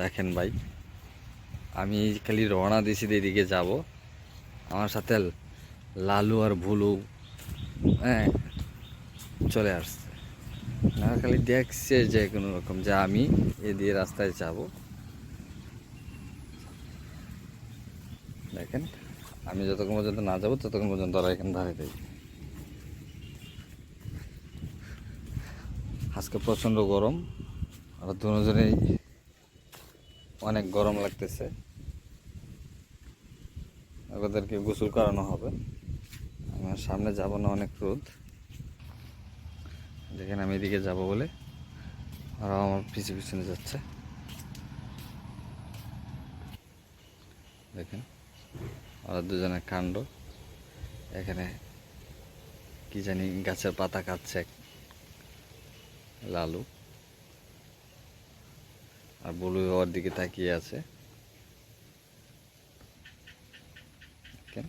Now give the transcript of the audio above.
দেখেন ভাই, আমি খালি রওনা দিছি এদিকে যাব, আমার সাথে লালু আর ভুলু হ্যাঁ চলে আসছে। না খালি দেখছে যে কোনো রকম যে আমি এ দিয়ে রাস্তায় যাব। দেখেন, আমি যতক্ষণ পর্যন্ত না যাবো ততক্ষণ পর্যন্ত ওরা এখানে দাঁড়িয়ে থাকবে। আজকে প্রচণ্ড গরম, আর দুজনেই অনেক গরম লাগতেছে। ওদেরকে গোসল করানো হবে। আমার সামনে যাব না, অনেক রোদ। দেখেন আমি এদিকে যাব বলে ওরা আমার পিছনে যাচ্ছে। দেখেন ওরা দুজনের কাণ্ড। এখানে কি জানি গাছের পাতা কাটছে লালু, আর বলু ওর দিকে তাকিয়ে আছে। দেখেন